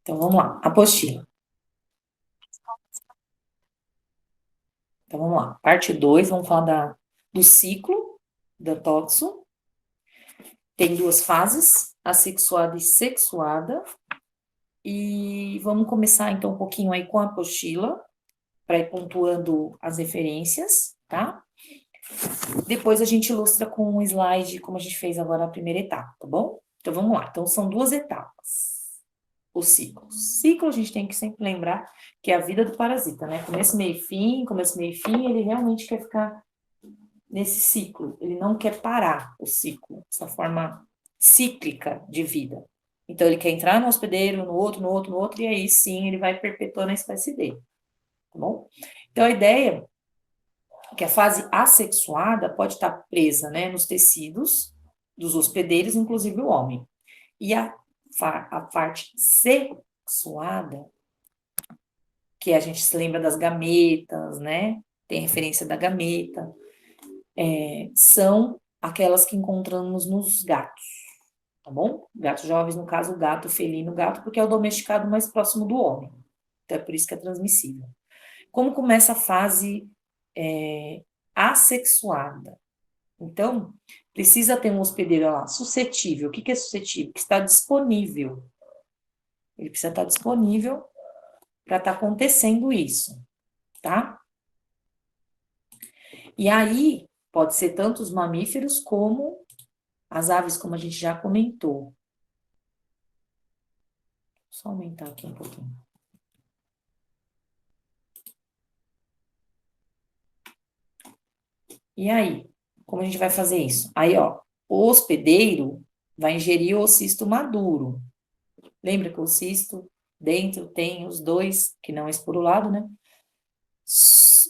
Então, vamos lá, apostila. Então, vamos lá. Parte 2, vamos falar do ciclo da toxo. Tem duas fases, assexuada e sexuada. E vamos começar, então, um pouquinho aí com a apostila, para ir pontuando as referências, tá? Depois a gente ilustra com um slide, como a gente fez agora a primeira etapa, tá bom? Então, vamos lá. Então, são duas etapas. O ciclo. Ciclo, a gente tem que sempre lembrar que é a vida do parasita, né? Começo, meio e fim, ele realmente quer ficar nesse ciclo. Ele não quer parar o ciclo, essa forma cíclica de vida. Então, ele quer entrar no hospedeiro, no outro, no outro, no outro, e aí sim ele vai perpetuando a espécie dele, tá bom? Então, a ideia é que a fase assexuada pode estar presa, né, nos tecidos dos hospedeiros, inclusive o homem. E a parte sexuada, que a gente se lembra das gametas, né? Tem referência da gameta, são aquelas que encontramos nos gatos, tá bom? Gatos jovens, no caso, o gato felino, o gato, porque é o domesticado mais próximo do homem. Então, é por isso que é transmissível. Como começa a fase assexuada? Então, precisa ter um hospedeiro lá suscetível. O que é suscetível? Que está disponível. Ele precisa estar disponível para estar acontecendo isso, tá? E aí, pode ser tanto os mamíferos como as aves, como a gente já comentou. Só aumentar aqui um pouquinho. E aí, como a gente vai fazer isso? Aí, ó, o hospedeiro vai ingerir o cisto maduro. Lembra que o cisto dentro tem os dois, que não é esporulado, né?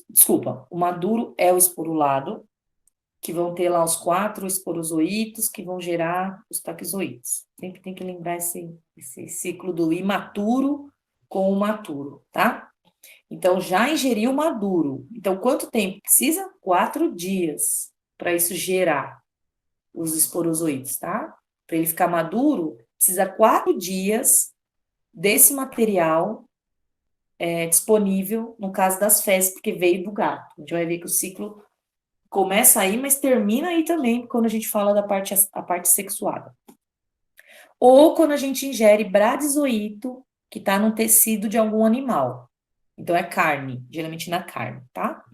Desculpa, o maduro é o esporulado, que vão ter lá os 4 esporozoítos que vão gerar os taquizoítos. Sempre tem que lembrar esse ciclo do imaturo com o maturo, tá? Então, já ingeriu o maduro. Então, quanto tempo precisa? 4 dias para isso gerar os esporozoítos, tá? Para ele ficar maduro, precisa 4 dias desse material disponível, no caso das fezes, porque veio do gato. A gente vai ver que o ciclo começa aí, mas termina aí também, quando a gente fala a parte sexuada. Ou quando a gente ingere bradizoito, que está no tecido de algum animal. Então, é carne, geralmente na carne, tá?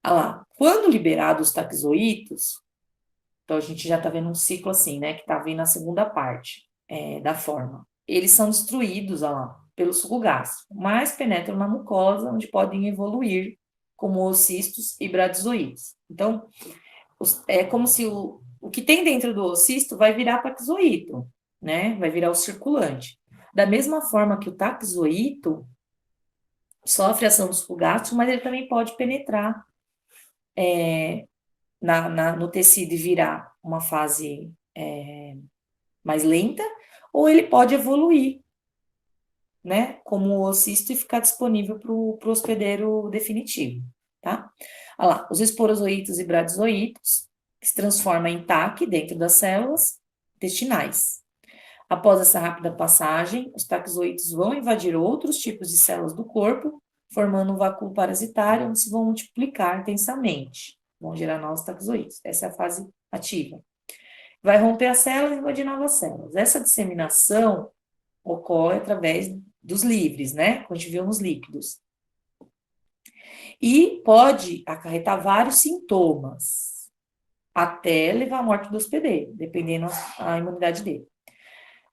Ah lá, quando liberados os taxoítos, então a gente já está vendo um ciclo assim, né, que está vindo a segunda parte da forma. Eles são destruídos, ó lá, pelo suco gástrico, mas penetram na mucosa, onde podem evoluir como ocistos e bradizoítos. Então, é como se o que tem dentro do ocisto vai virar taxoíto, né, vai virar o circulante. Da mesma forma que o taxoíto sofre ação do suco gástrico, mas ele também pode penetrar no tecido e virar uma fase mais lenta, ou ele pode evoluir, né, como o ocisto e ficar disponível para o hospedeiro definitivo, tá? Olha lá, os esporozoítos e bradizoítos, que se transformam em TAC dentro das células intestinais. Após essa rápida passagem, os taxoítos vão invadir outros tipos de células do corpo, formando um vácuo parasitário, onde se vão multiplicar intensamente. Vão gerar novos taxoítos. Essa é a fase ativa. Vai romper as células e invadir novas células. Essa disseminação ocorre através dos livres, né? Como a gente viu nos líquidos. E pode acarretar vários sintomas, até levar à morte do hospedeiro, dependendo da imunidade dele.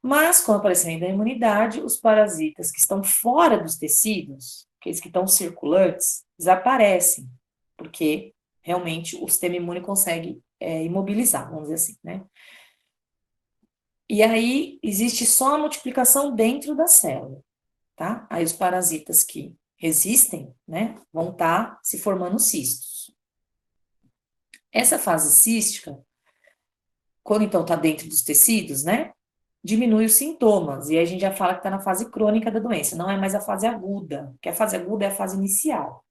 Mas, com o aparecimento da imunidade, os parasitas que estão fora dos tecidos, aqueles que estão circulantes, desaparecem, porque realmente o sistema imune consegue imobilizar, vamos dizer assim, né? E aí existe só a multiplicação dentro da célula, tá? Aí os parasitas que resistem, né, vão estar se formando cistos. Essa fase cística, quando então está dentro dos tecidos, né, diminui os sintomas, e aí a gente já fala que está na fase crônica da doença, não é mais a fase aguda, porque a fase aguda é a fase inicial.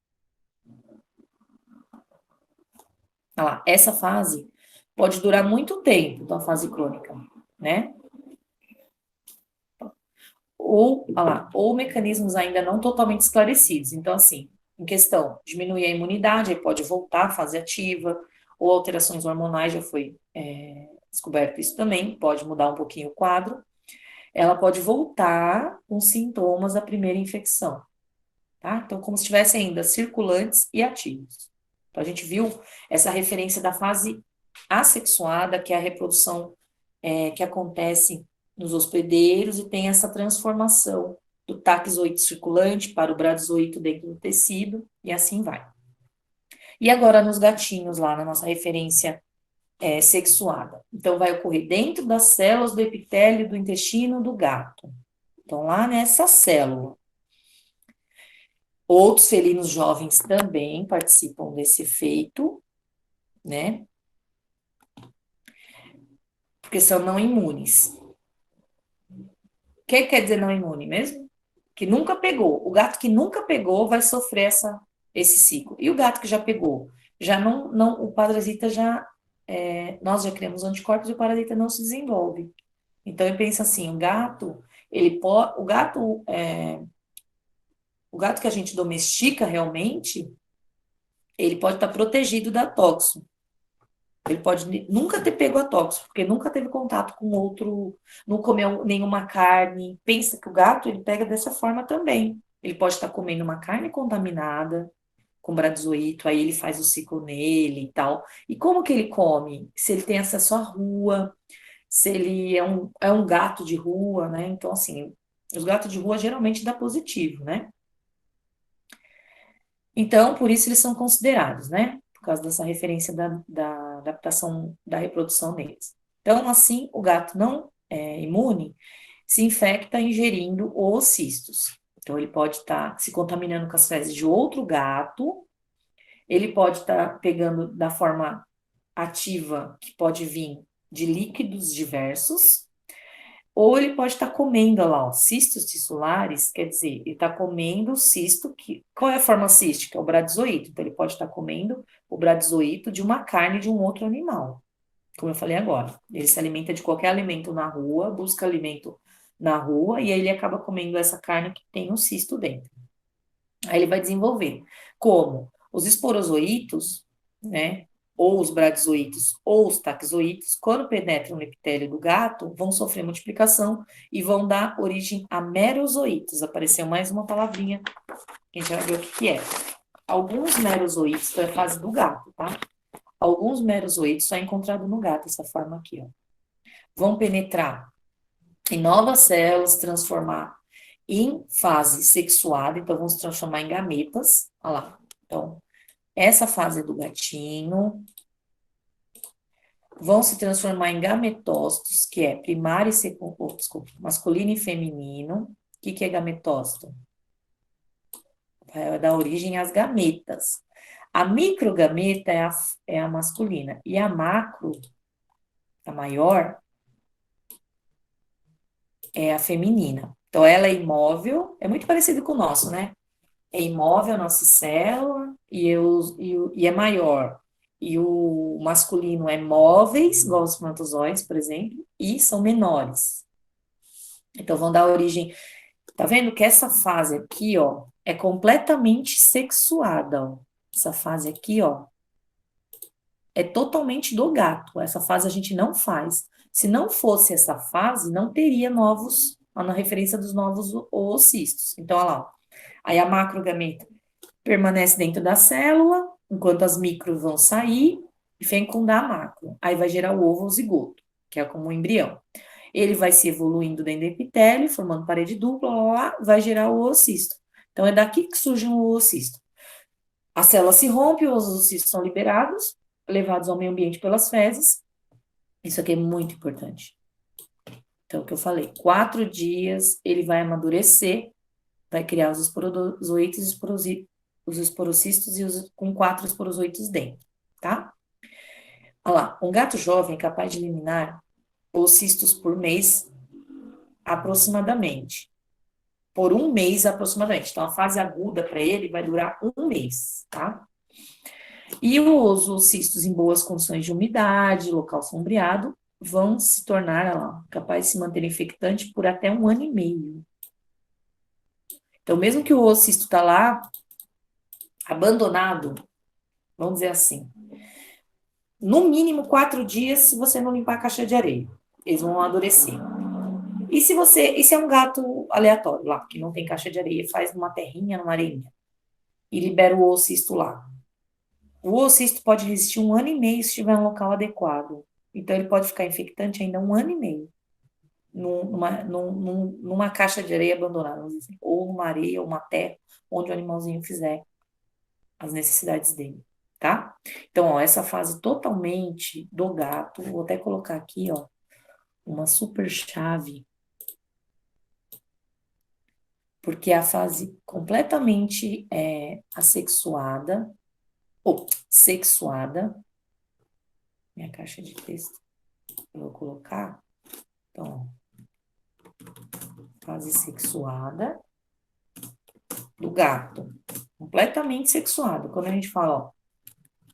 Olha lá, essa fase pode durar muito tempo, então a fase crônica, né? ou mecanismos ainda não totalmente esclarecidos. Então, assim, em questão, diminuir a imunidade, aí pode voltar à fase ativa, ou alterações hormonais, já foi descoberto isso também, pode mudar um pouquinho o quadro. Ela pode voltar com sintomas da primeira infecção, tá? Então, como se estivesse ainda circulantes e ativos. Então, a gente viu essa referência da fase assexuada, que é a reprodução que acontece nos hospedeiros e tem essa transformação do taquizoito circulante para o bradizoito dentro do tecido, e assim vai. E agora nos gatinhos, lá na nossa referência sexuada. Então, vai ocorrer dentro das células do epitélio do intestino do gato. Então, lá nessa célula. Outros felinos jovens também participam desse efeito, né? Porque são não imunes. O que quer dizer não imune mesmo? Que nunca pegou. O gato que nunca pegou vai sofrer esse ciclo. E o gato que já pegou? Já não o parasita já, nós já criamos anticorpos e o parasita não se desenvolve. Então, eu penso assim, o gato que a gente domestica realmente, ele pode estar protegido da toxo. Ele pode nunca ter pego a tóxico, porque nunca teve contato com outro, não comeu nenhuma carne. Pensa que o gato, ele pega dessa forma também. Ele pode estar comendo uma carne contaminada com bradizoito, aí ele faz o ciclo nele e tal. E como que ele come? Se ele tem acesso à rua, se ele é um gato de rua, né? Então, assim, os gatos de rua geralmente dá positivo, né? Então, por isso eles são considerados, né? Por causa dessa referência da adaptação da reprodução neles. Então, assim, o gato não imune se infecta ingerindo os cistos. Então, ele pode estar se contaminando com as fezes de outro gato, ele pode estar pegando da forma ativa, que pode vir de líquidos diversos, ou ele pode estar comendo lá, ó, cistos tissulares, quer dizer, ele está comendo o cisto que. Qual é a forma cística? É o bradizoito. Então, ele pode estar comendo o bradizoito de uma carne de um outro animal. Como eu falei agora. Ele se alimenta de qualquer alimento na rua, busca alimento na rua, e aí ele acaba comendo essa carne que tem um cisto dentro. Aí ele vai desenvolver. Como? Os esporozoítos, né? Ou os bradizoítos ou os taquizoítos, quando penetram no epitélio do gato, vão sofrer multiplicação e vão dar origem a merozoítos. Apareceu mais uma palavrinha, que a gente vai ver o que é. Alguns merozoítos, então é a fase do gato, tá? Alguns merozoítos só é encontrado no gato, essa forma aqui, ó. Vão penetrar em novas células, transformar em fase sexuada, então vão se transformar em gametas. Olha lá. Então, essa fase do gatinho vão se transformar em gametócitos, que é primário e secundário, masculino e feminino. O que é gametócito? Vai dar origem às gametas. A microgameta é a masculina e a macro, a maior, é a feminina. Então, ela é imóvel, é muito parecido com o nosso, né? É imóvel a nossa célula e é maior. E o masculino é móveis, igual os espermatozoides, por exemplo, e são menores. Então, vão dar origem. Tá vendo que essa fase aqui, ó, é completamente sexuada, ó. Essa fase aqui, ó, é totalmente do gato. Essa fase a gente não faz. Se não fosse essa fase, não teria novos, ó, na referência dos novos oocistos. Então, olha lá, ó. Aí a macrogameta permanece dentro da célula, enquanto as micro vão sair e fecundar a macro. Aí vai gerar o ovo ou zigoto, que é como um embrião. Ele vai se evoluindo dentro do epitélio, formando parede dupla, lá, vai gerar o oocisto. Então, é daqui que surge um oocisto. A célula se rompe, os oocistos são liberados, levados ao meio ambiente pelas fezes. Isso aqui é muito importante. Então, o que eu falei, 4 dias ele vai amadurecer, vai criar os esporozoitos, os esporocistos com 4 esporozoitos dentro, tá? Olha lá, um gato jovem é capaz de eliminar oocistos por mês, aproximadamente. Por um mês, aproximadamente. Então, a fase aguda para ele vai durar um mês, tá? E os oocistos em boas condições de umidade, local sombreado, vão se tornar, ó, capazes de se manter infectante por até 1 ano e meio. Então, mesmo que o oocisto tá lá, abandonado, vamos dizer assim, no mínimo 4 dias se você não limpar a caixa de areia. Eles vão amadurecer. E se é um gato aleatório lá, que não tem caixa de areia, faz numa terrinha, numa areinha, e libera o oocisto lá. O oocisto pode resistir 1 ano e meio se estiver em um local adequado. Então, ele pode ficar infectante ainda 1 ano e meio. Numa caixa de areia abandonada, vamos dizer assim, ou numa areia, ou uma terra, onde o animalzinho fizer as necessidades dele, tá? Então, ó, essa fase totalmente do gato, vou até colocar aqui, ó, uma super chave, porque é a fase completamente assexuada, ou sexuada, minha caixa de texto, eu vou colocar, então, fase sexuada do gato, completamente sexuado. Quando a gente fala, ó,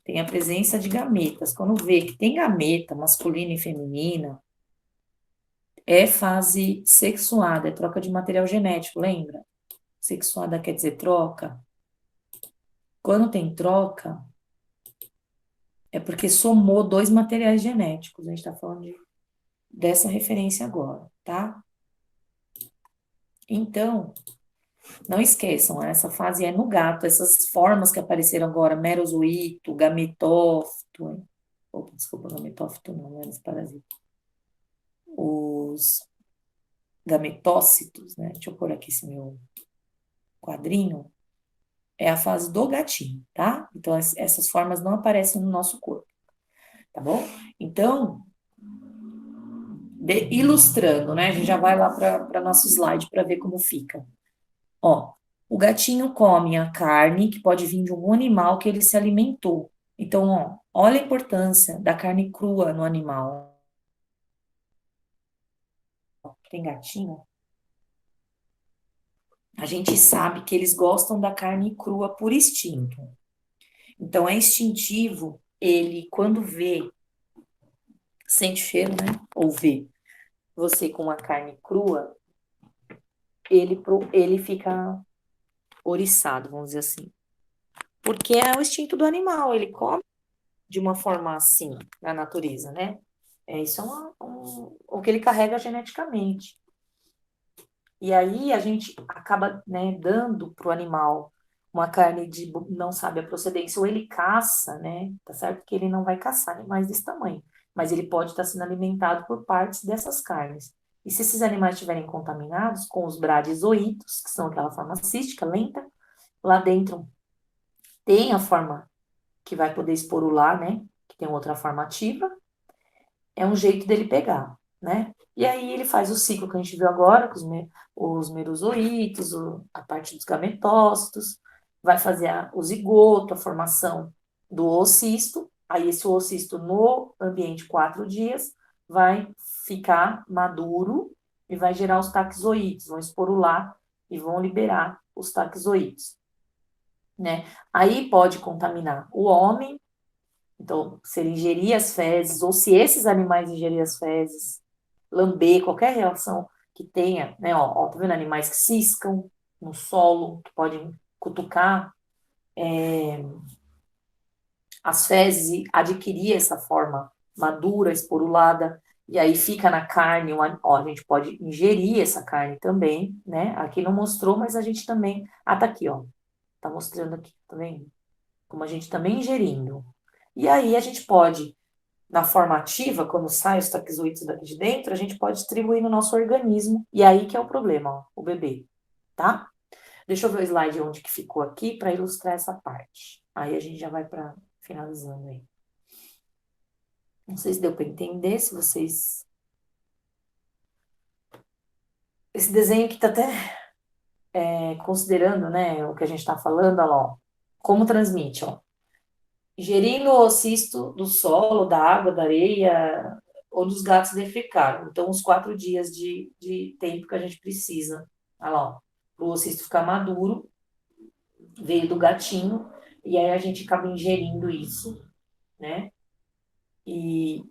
tem a presença de gametas, quando vê que tem gameta masculina e feminina, é fase sexuada, é troca de material genético, lembra? Sexuada quer dizer troca. Quando tem troca, é porque somou dois materiais genéticos. A gente está falando dessa referência agora, tá? Então, não esqueçam, essa fase é no gato, essas formas que apareceram agora, merozoito, gametófito, opa, desculpa, gametófito não, é esse parasita. Os gametócitos, né? Deixa eu pôr aqui esse meu quadrinho. É a fase do gatinho, tá? Então, essas formas não aparecem no nosso corpo, tá bom? Então, ilustrando, né? A gente já vai lá para nosso slide para ver como fica. Ó, o gatinho come a carne que pode vir de um animal que ele se alimentou. Então, ó, olha a importância da carne crua no animal. Tem gatinho? A gente sabe que eles gostam da carne crua por instinto. Então, é instintivo ele, quando vê, sente cheiro, né? Ou vê você com uma carne crua, ele fica oriçado, vamos dizer assim. Porque é o instinto do animal, ele come de uma forma assim na natureza, né? Isso é o que ele carrega geneticamente. E aí a gente acaba, né, dando para o animal uma carne de não sabe a procedência, ou ele caça, né? Tá certo que ele não vai caçar animais desse tamanho, mas ele pode estar sendo alimentado por partes dessas carnes. E se esses animais estiverem contaminados com os bradizoítos, que são aquela forma cística, lenta, lá dentro tem a forma que vai poder esporular, né? Que tem outra forma ativa, é um jeito dele pegar, né? E aí ele faz o ciclo que a gente viu agora, com os merozoítos, a parte dos gametócitos, vai fazer o zigoto, a formação do oocisto, aí esse oocisto no ambiente 4 dias vai ficar maduro e vai gerar os taxoídes, vão esporular e vão liberar os taxoídes, né? Aí pode contaminar o homem, então, se ele ingerir as fezes, ou se esses animais ingerirem as fezes, lamber, qualquer relação que tenha, né? Ó, tá vendo animais que ciscam no solo, que podem cutucar as fezes e adquirir essa forma madura, esporulada, e aí fica na carne, ó, a gente pode ingerir essa carne também, né? Aqui não mostrou, mas a gente também. Ah, tá aqui, ó. Tá mostrando aqui, tá vendo? Como a gente também ingerindo. E aí a gente pode na forma ativa, quando sai os taquizoídos daqui de dentro, a gente pode distribuir no nosso organismo. E aí que é o problema, ó, o bebê, tá? Deixa eu ver o slide onde que ficou aqui para ilustrar essa parte. Aí a gente já vai para finalizando aí. Não sei se deu para entender, se vocês. Esse desenho aqui tá até considerando, né, o que a gente está falando, olha lá, ó, como transmite, ó. Ingerindo o cisto do solo, da água, da areia, onde os gatos defecaram. Então, os 4 dias de tempo que a gente precisa. Olha lá, para o cisto ficar maduro, veio do gatinho, e aí a gente acaba ingerindo isso, né? E,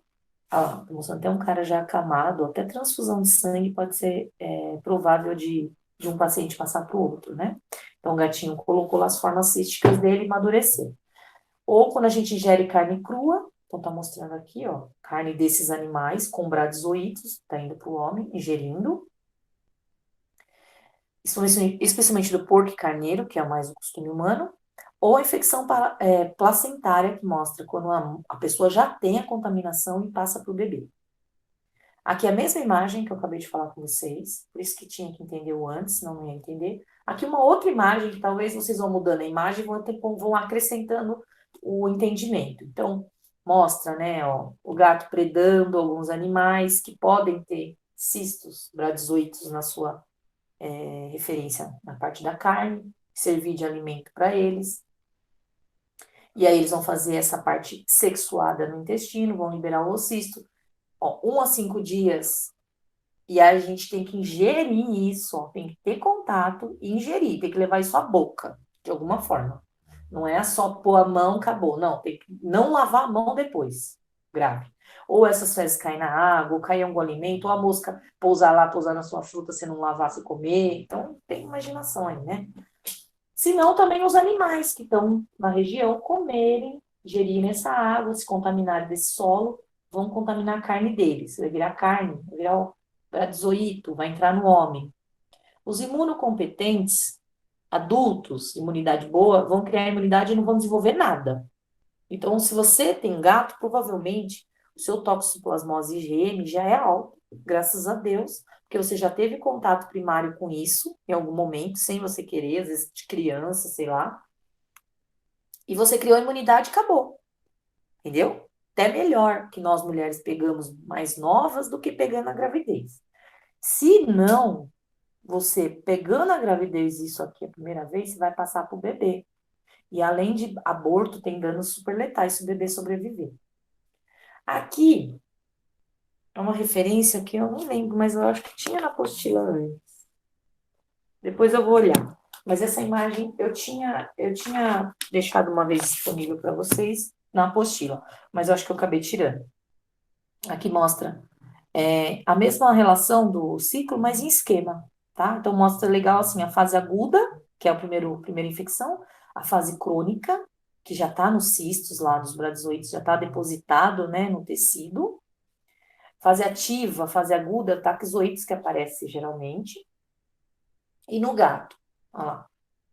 olha lá, tô mostrando até um cara já acamado, até transfusão de sangue pode ser provável de de um paciente passar para o outro, né? Então, o gatinho colocou lá as formas císticas dele e amadureceu. Ou quando a gente ingere carne crua, então tá mostrando aqui, ó, carne desses animais com bradizoítos, tá indo pro homem, ingerindo, especialmente do porco e carneiro, que é mais o costume humano, ou a infecção placentária, que mostra quando a pessoa já tem a contaminação e passa pro bebê. Aqui é a mesma imagem que eu acabei de falar com vocês, por isso que tinha que entender o antes, senão não ia entender. Aqui uma outra imagem, que talvez vocês vão mudando a imagem e vão acrescentando o entendimento. Então, mostra, né, ó, o gato predando alguns animais que podem ter cistos bradizoitos na sua referência na parte da carne, servir de alimento para eles. E aí eles vão fazer essa parte sexuada no intestino, vão liberar o cisto. Ó, 1 a 5 dias. E aí a gente tem que ingerir isso, ó, tem que ter contato e ingerir, tem que levar isso à boca, de alguma forma. Não é só pôr a mão, acabou. Não, tem que não lavar a mão depois. Grave. Ou essas fezes caem na água, ou cair em algum alimento, ou a mosca pousar lá, pousar na sua fruta, você não lavar, você comer. Então, tem imaginação aí, né? Se não, também os animais que estão na região comerem, gerirem essa água, se contaminarem desse solo, vão contaminar a carne deles. Vai virar carne, vai virar o bradizoito, vai entrar no homem. Os imunocompetentes, adultos, imunidade boa, vão criar imunidade e não vão desenvolver nada. Então, se você tem gato, provavelmente o seu toxoplasmose IgM já é alto, graças a Deus, porque você já teve contato primário com isso em algum momento, sem você querer, às vezes de criança, sei lá, e você criou a imunidade e acabou, entendeu? Até melhor que nós mulheres pegamos mais novas do que pegando a gravidez. Se não, você pegando a gravidez, isso aqui a primeira vez, você vai passar para o bebê. E além de aborto, tem danos super letais se o bebê sobreviver. Aqui é uma referência que eu não lembro, mas eu acho que tinha na apostila antes. Depois eu vou olhar. Mas essa imagem eu tinha deixado uma vez disponível para vocês na apostila, mas eu acho que eu acabei tirando. Aqui mostra a mesma relação do ciclo, mas em esquema, tá? Então mostra legal assim a fase aguda, que é a primeira infecção, a fase crônica, que já está nos cistos lá dos bradizoides, já está depositado, né, no tecido. Fase ativa, fase aguda, taquizoides que aparece geralmente. E no gato, olha lá,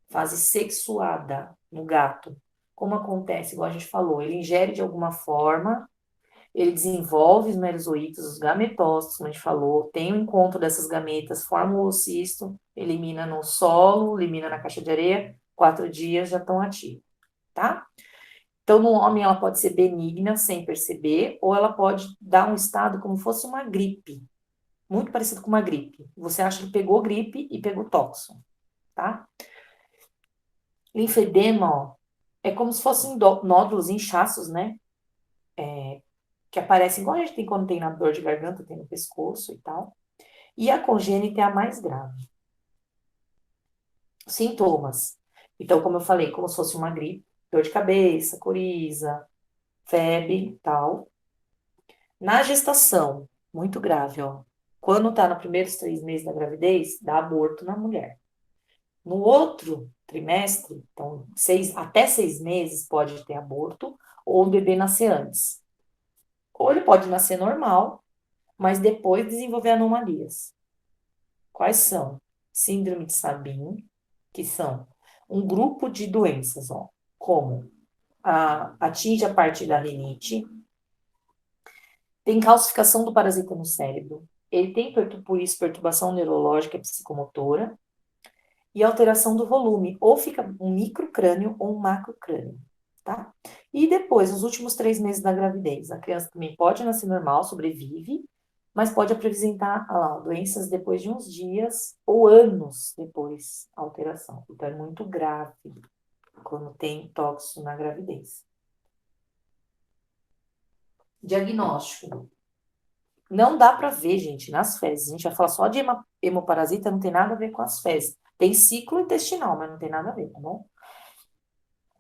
fase sexuada no gato. Como acontece, igual a gente falou, ele ingere de alguma forma, ele desenvolve os merozoítos, os gametócitos, como a gente falou, tem o encontro dessas gametas, forma o oocisto, elimina no solo, elimina na caixa de areia, 4 dias já estão ativos, tá? Então, no homem, ela pode ser benigna, sem perceber, ou ela pode dar um estado como fosse uma gripe, muito parecido com uma gripe. Você acha que pegou gripe e pegou toxo, tá? Linfedema, ó, é como se fossem nódulos, inchaços, né? Que aparecem igual a gente tem quando tem na dor de garganta, tem no pescoço e tal. E a congênita é a mais grave. Sintomas. Então, como eu falei, como se fosse uma gripe, dor de cabeça, coriza, febre e tal. Na gestação, muito grave, ó. Quando tá nos primeiros 3 meses da gravidez, dá aborto na mulher. No outro trimestre, então até 6 meses pode ter aborto, ou o bebê nascer antes. Ou ele pode nascer normal, mas depois desenvolver anomalias. Quais são? Síndrome de Sabin, que são um grupo de doenças, ó, como atinge a parte da rinite, tem calcificação do parasita no cérebro, ele tem, por isso, perturbação neurológica psicomotora, e alteração do volume, ou fica um microcrânio ou um macrocrânio, tá? E depois, nos últimos 3 meses da gravidez, a criança também pode nascer normal, sobrevive, mas pode apresentar lá, doenças depois de uns dias ou anos depois, a alteração. Então, é muito grave quando tem tóxico na gravidez. Diagnóstico. Não dá para ver, gente, nas fezes. A gente vai falar só de hemoparasita, não tem nada a ver com as fezes. Tem ciclo intestinal, mas não tem nada a ver, tá bom?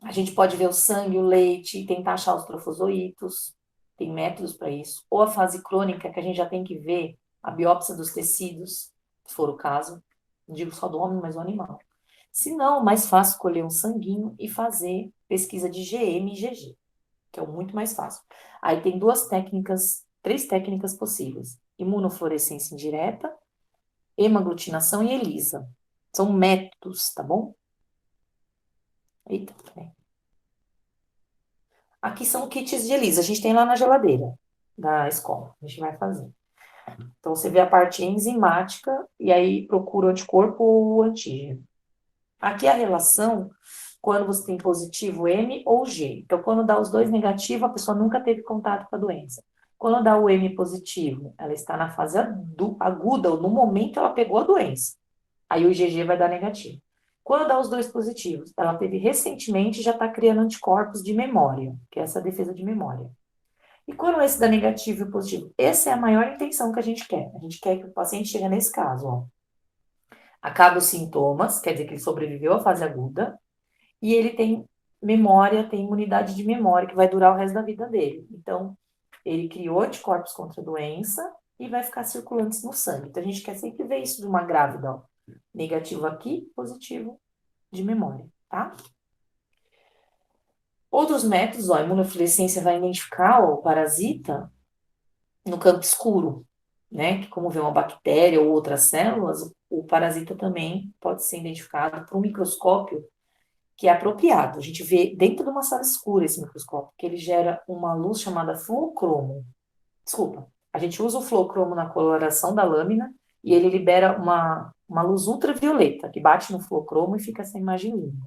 A gente pode ver o sangue, o leite, tentar achar os trofozoítos, tem métodos para isso. Ou a fase crônica, que a gente já tem que ver a biópsia dos tecidos, se for o caso. Não digo só do homem, mas do animal. Se não, mais fácil colher um sanguinho e fazer pesquisa de GM e GG, que é o muito mais fácil. Aí tem três técnicas possíveis: imunofluorescência indireta, hemaglutinação e ELISA. São métodos, tá bom? Eita, peraí. Aqui são kits de ELISA, a gente tem lá na geladeira da escola, a gente vai fazer. Então, você vê a parte enzimática e aí procura o anticorpo ou o antígeno. Aqui a relação, quando você tem positivo M ou G. Então, quando dá os dois negativos, a pessoa nunca teve contato com a doença. Quando dá o M positivo, ela está na fase aguda, ou no momento ela pegou a doença. Aí o IgG vai dar negativo. Quando dá os dois positivos, ela teve recentemente e já está criando anticorpos de memória, que é essa defesa de memória. E quando esse dá negativo e positivo? Essa é a maior intenção que a gente quer. A gente quer que o paciente chegue nesse caso, ó. Acaba os sintomas, quer dizer que ele sobreviveu à fase aguda, e ele tem memória, tem imunidade de memória que vai durar o resto da vida dele. Então, ele criou anticorpos contra a doença e vai ficar circulantes no sangue. Então, a gente quer sempre ver isso de uma grávida, ó. Negativo aqui, positivo de memória, tá? Outros métodos, ó, a imunofluorescência vai identificar ó, o parasita no campo escuro, né? Que como vê uma bactéria ou outras células, o parasita também pode ser identificado por um microscópio que é apropriado. A gente vê dentro de uma sala escura esse microscópio, que ele gera uma luz chamada fluocromo. Desculpa, a gente usa o fluocromo na coloração da lâmina e ele libera uma luz ultravioleta que bate no fluocromo e fica essa imagem linda.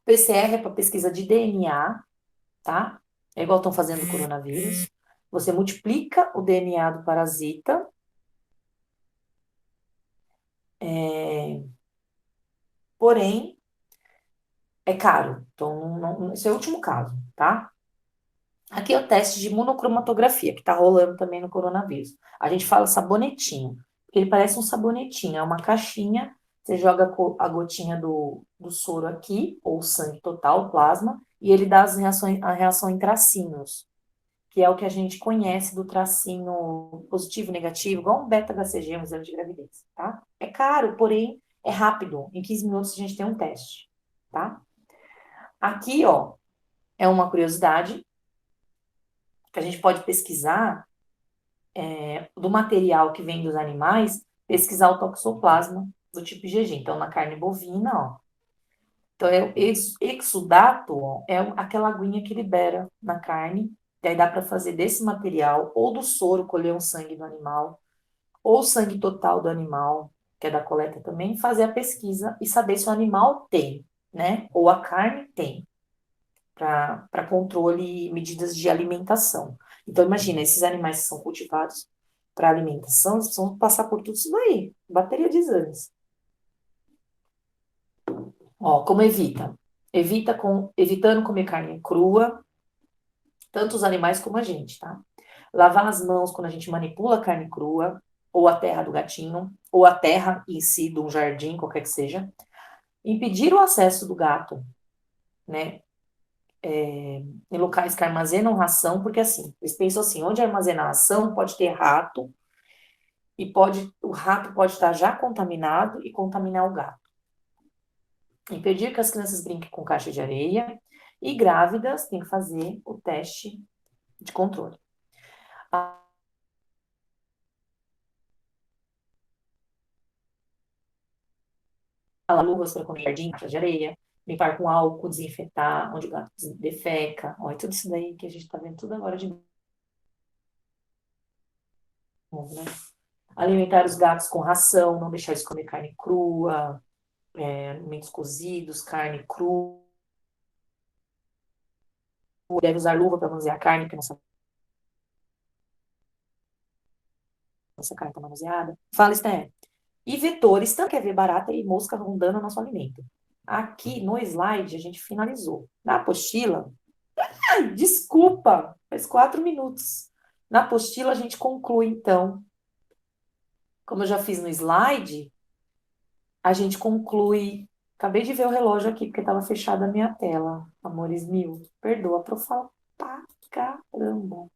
PCR é para pesquisa de DNA, tá? É igual estão fazendo com o coronavírus. Você multiplica o DNA do parasita, porém é caro. Então, esse é o último caso, tá? Aqui é o teste de monocromatografia, que tá rolando também no coronavírus. A gente fala sabonetinho, porque ele parece um sabonetinho, é uma caixinha, você joga a gotinha do soro aqui, ou sangue total, plasma, e ele dá a reação em tracinhos, que é o que a gente conhece do tracinho positivo, negativo, igual um beta-HCG, um exame de gravidez, tá? É caro, porém é rápido. Em 15 minutos a gente tem um teste, tá? Aqui, ó, é uma curiosidade que a gente pode pesquisar do material que vem dos animais, pesquisar o toxoplasma do tipo IgG. Então, na carne bovina, ó. Então, é o exudato, ó, é aquela aguinha que libera na carne. E aí dá para fazer desse material, ou do soro, colher um sangue do animal, ou sangue total do animal, que é da coleta também, fazer a pesquisa e saber se o animal tem, né? Ou a carne tem, para controle e medidas de alimentação. Então, imagina, esses animais que são cultivados para alimentação, eles precisam passar por tudo isso daí, bateria de exames. Ó, como evita? Evitando comer carne crua, tanto os animais como a gente, tá? Lavar as mãos quando a gente manipula a carne crua, ou a terra do gatinho, ou a terra em si, de um jardim, qualquer que seja. Impedir o acesso do gato, né? Em locais que armazenam ração, porque assim, eles pensam assim, onde armazenar ração pode ter rato, e o rato pode estar já contaminado e contaminar o gato. Impedir que as crianças brinquem com caixa de areia, e grávidas têm que fazer o teste de controle. Luvas para comer jardim, caixa de areia, limpar com álcool, desinfetar onde o gato defeca, ó, é tudo isso daí que a gente está vendo tudo agora de novo, né? Alimentar os gatos com ração, não deixar eles comer carne crua, alimentos cozidos, carne crua, deve usar luva para manusear a carne, porque nossa carne está manuseada. Fala, Esther. E vetores, tanto quer ver barata e mosca rondando o nosso alimento. Aqui no slide a gente finalizou. Na apostila, ai, desculpa, faz 4 minutos. Na apostila a gente conclui, então, como eu já fiz no slide, a gente conclui. Acabei de ver o relógio aqui, porque estava fechada a minha tela. Amores mil, perdoa por falar pra caramba.